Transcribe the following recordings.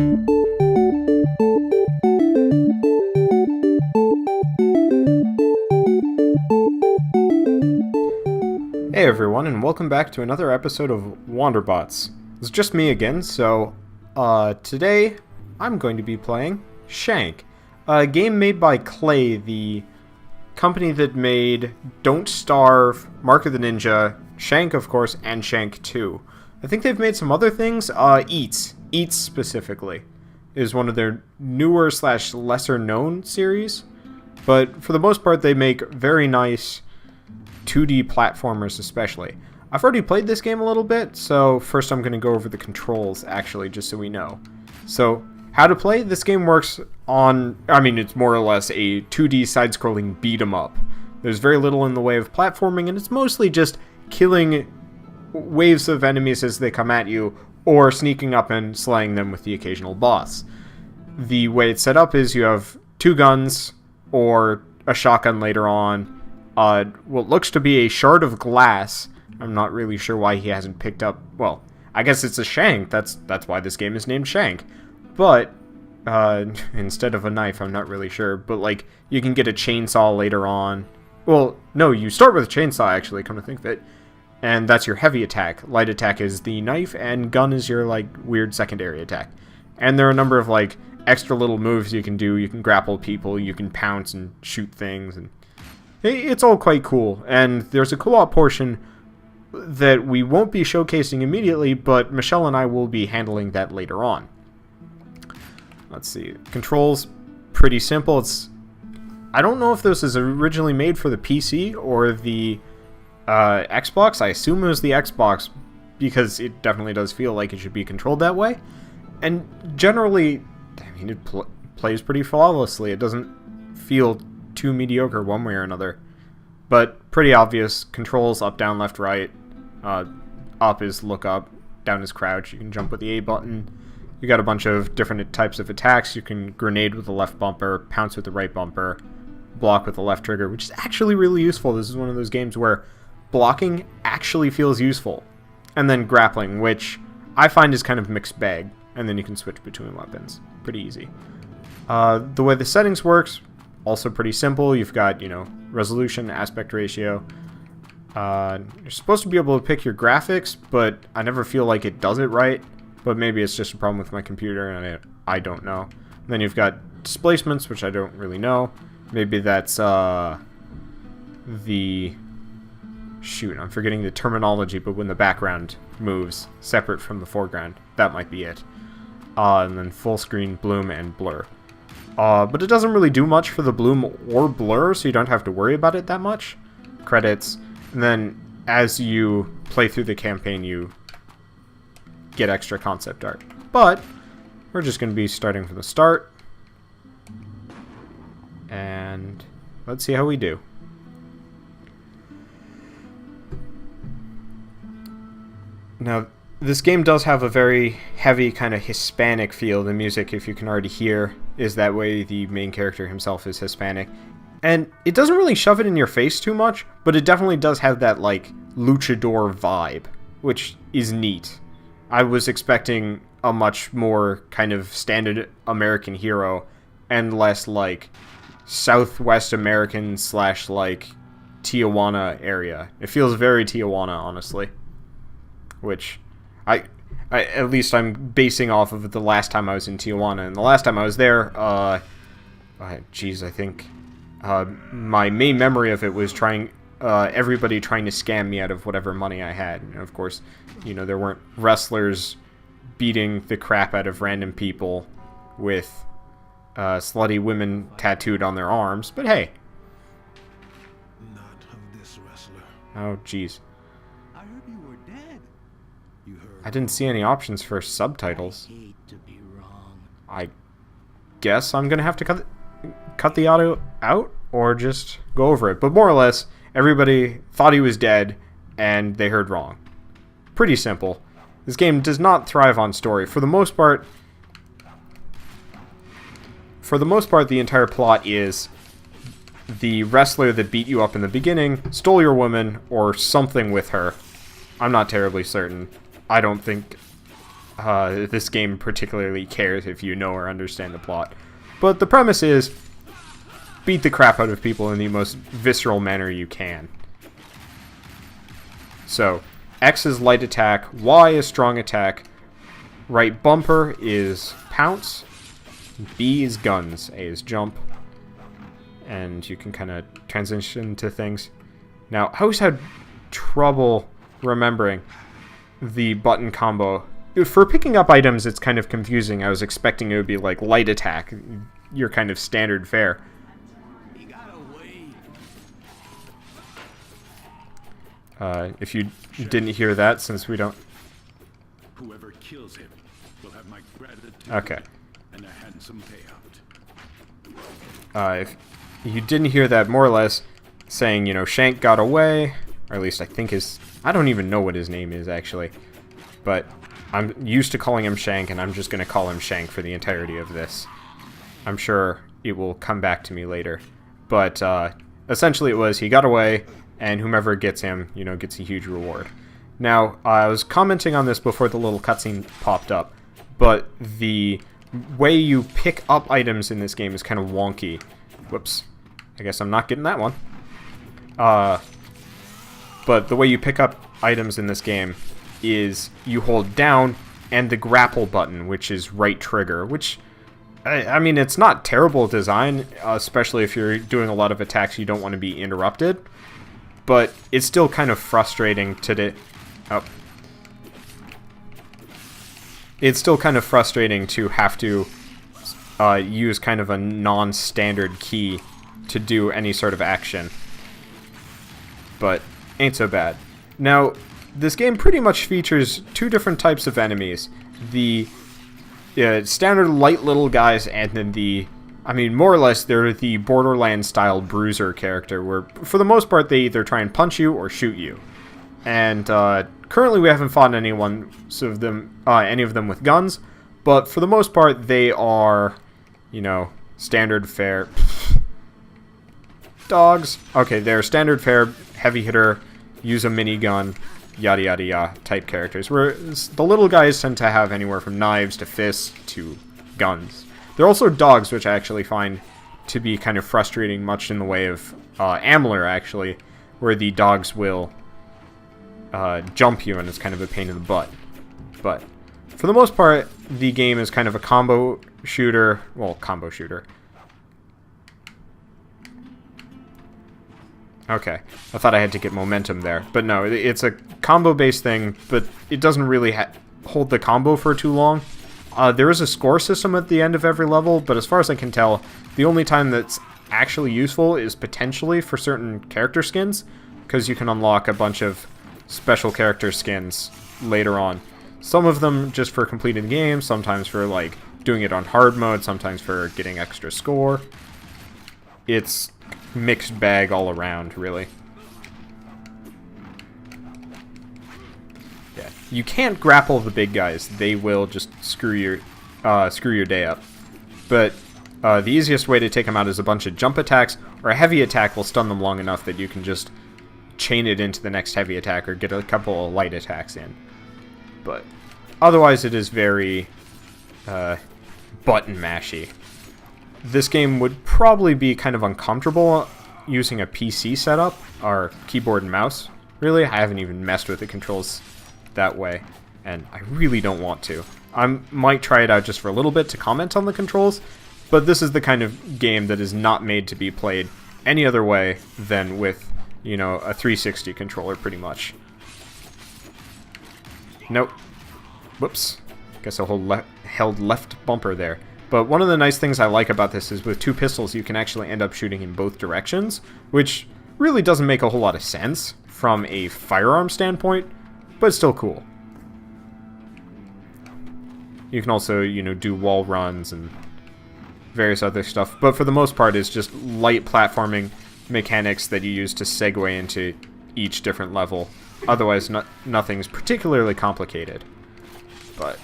Hey everyone, and welcome back to another episode of Wanderbots. It's just me again, so today I'm going to be playing Shank, a game made by Klei, the company that made Don't Starve, Mark of the Ninja, Shank of course, and Shank 2. I think they've made some other things. Eats specifically is one of their newer / lesser known series, but for the most part they make very nice 2D platformers especially. I've already played this game a little bit, so first I'm going to go over the controls actually, just so we know. So, how to play? This game works on, it's more or less a 2D side-scrolling beat-em-up. There's very little in the way of platforming, and it's mostly just killing waves of enemies as they come at you, or sneaking up and slaying them with the occasional boss. The way it's set up is you have 2 guns, or a shotgun later on, what looks to be a shard of glass. I'm not really sure why he hasn't picked up... Well, I guess it's a shank. That's why this game is named Shank. But, instead of a knife, I'm not really sure. But, like, you can get a chainsaw later on. Well, no, you start with a chainsaw, actually, come to think of it. And that's your heavy attack. Light attack is the knife, and gun is your, like, weird secondary attack. And there are a number of, like, extra little moves you can do. You can grapple people, you can pounce and shoot things, and... It's all quite cool, and there's a co-op portion that we won't be showcasing immediately, but Michelle and I will be handling that later on. Let's see. Controls, pretty simple. I don't know if this is originally made for the PC or the Xbox. I assume it was the Xbox, because it definitely does feel like it should be controlled that way. And generally, it plays pretty flawlessly. It doesn't feel too mediocre one way or another, but pretty obvious. Controls up, down, left, right. Up is look up, down is crouch. You can jump with the A button. You got a bunch of different types of attacks. You can grenade with the left bumper, pounce with the right bumper, block with the left trigger, which is actually really useful. This is one of those games where blocking actually feels useful, and then grappling, which I find is kind of mixed bag, and then you can switch between weapons. Pretty easy. The way the settings works, also pretty simple. You've got, resolution, aspect ratio. You're supposed to be able to pick your graphics, but I never feel like it does it right. But maybe it's just a problem with my computer, and I don't know. And then you've got displacements, which I don't really know. Maybe that's shoot, I'm forgetting the terminology, but when the background moves separate from the foreground, that might be it. And then full screen, bloom, and blur. But it doesn't really do much for the bloom or blur, so you don't have to worry about it that much. Credits. And then, as you play through the campaign, you get extra concept art. But, we're just going to be starting from the start. And, let's see how we do. Now, this game does have a very heavy kind of Hispanic feel. The music, if you can already hear, is that way. The main character himself is Hispanic. And it doesn't really shove it in your face too much, but it definitely does have that, like, luchador vibe, which is neat. I was expecting a much more kind of standard American hero and less, like, Southwest American / like, Tijuana area. It feels very Tijuana, honestly. Which... I at least I'm basing off of the last time I was in Tijuana, and the last time I was there, I think my main memory of it was everybody trying to scam me out of whatever money I had. And of course, there weren't wrestlers beating the crap out of random people with slutty women tattooed on their arms, but hey. Not of this wrestler. Oh, jeez. I heard you were dead. You heard. I didn't see any options for subtitles. I hate to be wrong. I guess I'm gonna have to cut the audio out or just go over it. But more or less, everybody thought he was dead and they heard wrong. Pretty simple. This game does not thrive on story. For the most part, the entire plot is the wrestler that beat you up in the beginning stole your woman or something with her. I'm not terribly certain. I don't think this game particularly cares if you know or understand the plot. But the premise is, beat the crap out of people in the most visceral manner you can. So, X is light attack, Y is strong attack, right bumper is pounce, B is guns, A is jump, and you can kind of transition to things. Now, I always had trouble remembering the button combo. For picking up items, it's kind of confusing. I was expecting it would be like light attack, your kind of standard fare. He got away. If you didn't hear that, since we don't... Whoever kills him will have my gratitude. Okay. And a handsome payout. If you didn't hear that, more or less, saying, you know, Shank got away, or at least I think I don't even know what his name is, actually. But I'm used to calling him Shank, and I'm just going to call him Shank for the entirety of this. I'm sure it will come back to me later. But essentially it was, he got away, and whomever gets him, you know, gets a huge reward. Now, I was commenting on this before the little cutscene popped up, but the way you pick up items in this game is kind of wonky. Whoops. I guess I'm not getting that one. But the way you pick up items in this game is you hold down and the grapple button, which is right trigger, which, I mean, it's not terrible design, especially if you're doing a lot of attacks you don't want to be interrupted, but it's still kind of frustrating it's still kind of frustrating to have to use kind of a non-standard key to do any sort of action, but ain't so bad. Now, this game pretty much features two different types of enemies. The standard light little guys, and then I mean, more or less, they're the Borderlands-style bruiser character, where, for the most part, they either try and punch you or shoot you. And currently we haven't fought any of them with guns, but for the most part, they are, you know, standard fare. Dogs. Okay, they're standard fare, heavy hitter, use a minigun, yada yada yada type characters, whereas the little guys tend to have anywhere from knives to fists to guns. They're also dogs, which I actually find to be kind of frustrating, much in the way of Amler, actually, where the dogs will jump you, and it's kind of a pain in the butt. But for the most part, the game is kind of a combo shooter. Well, combo shooter. Okay, I thought I had to get momentum there, but no, it's a combo-based thing, but it doesn't really hold the combo for too long. There is a score system at the end of every level, but as far as I can tell, the only time that's actually useful is potentially for certain character skins, because you can unlock a bunch of special character skins later on. Some of them just for completing the game, sometimes for like doing it on hard mode, sometimes for getting extra score. It's mixed bag all around, really. Yeah, you can't grapple the big guys; they will just screw your day up. But the easiest way to take them out is a bunch of jump attacks, or a heavy attack will stun them long enough that you can just chain it into the next heavy attack, or get a couple of light attacks in. But otherwise, it is very button mashy. This game would probably be kind of uncomfortable using a PC setup, or keyboard and mouse. Really, I haven't even messed with the controls that way, and I really don't want to. I might try it out just for a little bit to comment on the controls, but this is the kind of game that is not made to be played any other way than with, you know, a 360 controller, pretty much. Nope. Whoops. Guess I held left bumper there. But one of the nice things I like about this is with two pistols you can actually end up shooting in both directions, which really doesn't make a whole lot of sense from a firearm standpoint, but it's still cool. You can also, you know, do wall runs and various other stuff, but for the most part it's just light platforming mechanics that you use to segue into each different level. Otherwise, nothing's particularly complicated. But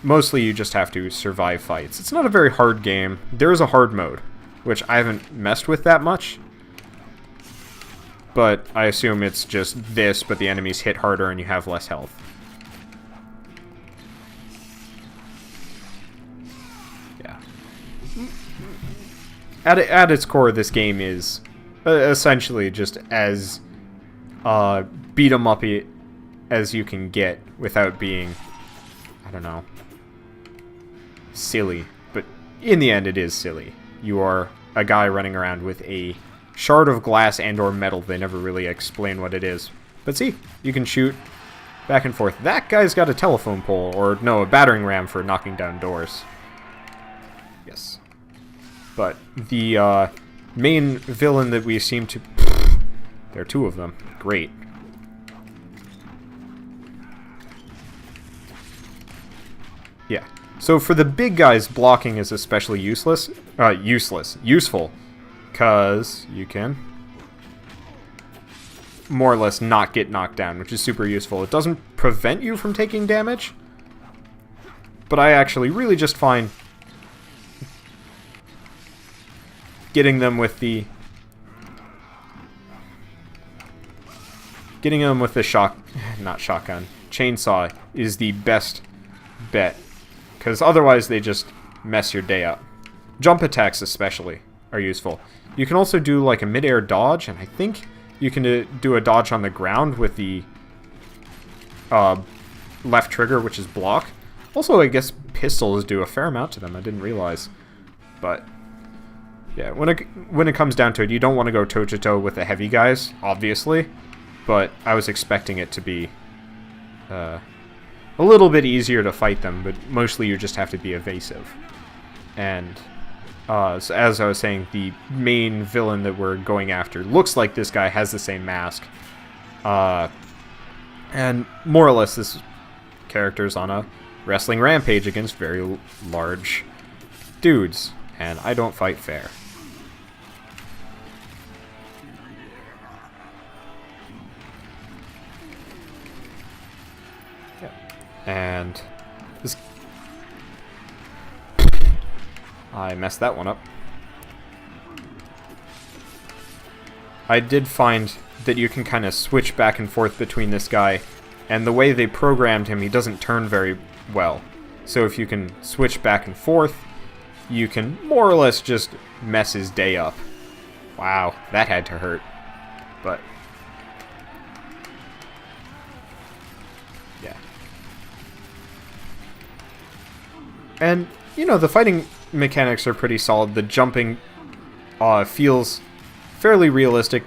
mostly you just have to survive fights. It's not a very hard game. There is a hard mode, which I haven't messed with that much. But I assume it's just this, but the enemies hit harder and you have less health. Yeah. At its core, this game is essentially just as beat 'em up as you can get without being, I don't know, silly. But in the end, it is silly. You are a guy running around with a shard of glass and or metal. They never really explain what it is. But see, you can shoot back and forth. That guy's got a telephone pole, or no, a battering ram for knocking down doors. Yes. But the main villain that we seem to... There are two of them. Great. Yeah. So for the big guys, blocking is especially useful. Because you can more or less not get knocked down, which is super useful. It doesn't prevent you from taking damage, but I actually really just find getting them with the chainsaw is the best bet, because otherwise they just mess your day up. Jump attacks especially are useful. You can also do like a mid-air dodge, and I think you can do a dodge on the ground with the left trigger, which is block. Also, I guess pistols do a fair amount to them. I didn't realize. But yeah, when it comes down to it, you don't want to go toe-to-toe with the heavy guys, obviously. But I was expecting it to be a little bit easier to fight them, but mostly you just have to be evasive. And so as I was saying, the main villain that we're going after looks like this guy, has the same mask. And more or less this character's on a wrestling rampage against very large dudes. And I don't fight fair. Yeah. And this... I messed that one up. I did find that you can kind of switch back and forth between this guy, and the way they programmed him, he doesn't turn very well. So if you can switch back and forth, you can more or less just mess his day up. Wow, that had to hurt. But yeah. And, you know, the fighting mechanics are pretty solid. The jumping feels fairly realistic.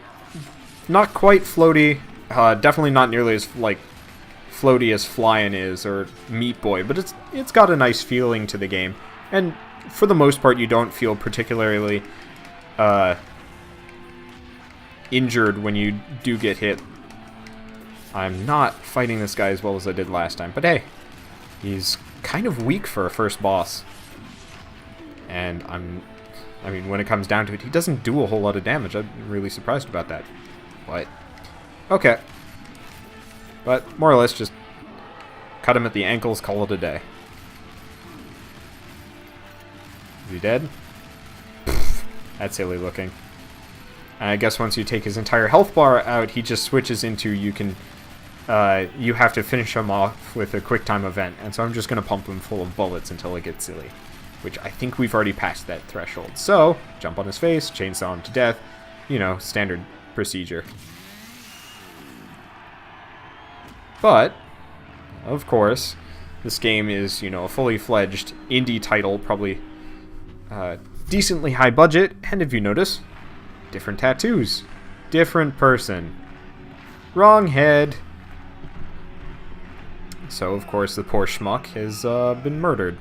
Not quite floaty. Definitely not nearly as floaty as Flying is or Meat Boy, but it's got a nice feeling to the game. And for the most part, you don't feel particularly injured when you do get hit. I'm not fighting this guy as well as I did last time, but hey, he's kind of weak for a first boss. And I mean, when it comes down to it, he doesn't do a whole lot of damage. I'm really surprised about that. But, okay. But, more or less, just cut him at the ankles, call it a day. Is he dead? Pfft, that's silly looking. And I guess once you take his entire health bar out, he just switches into you have to finish him off with a quick time event. And so I'm just going to pump him full of bullets until it gets silly. Which I think we've already passed that threshold. So, jump on his face, chainsaw him to death. You know, standard procedure. But, of course, this game is, you know, a fully fledged indie title, probably decently high budget, and if you notice, different tattoos. Different person. Wrong head. So, of course, the poor schmuck has been murdered.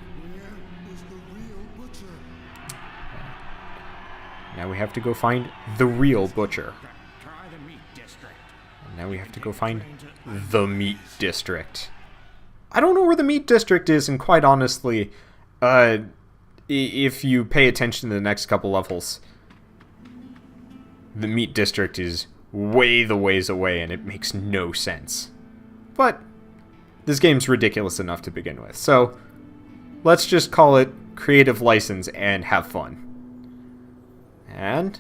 Now we have to go find the real butcher. And now we have to go find the meat district. I don't know where the meat district is, and quite honestly, if you pay attention to the next couple levels, the meat district is way the ways away, and it makes no sense. But this game's ridiculous enough to begin with, so let's just call it creative license and have fun. And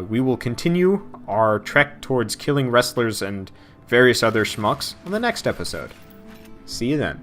we will continue our trek towards killing wrestlers and various other schmucks on the next episode. See you then.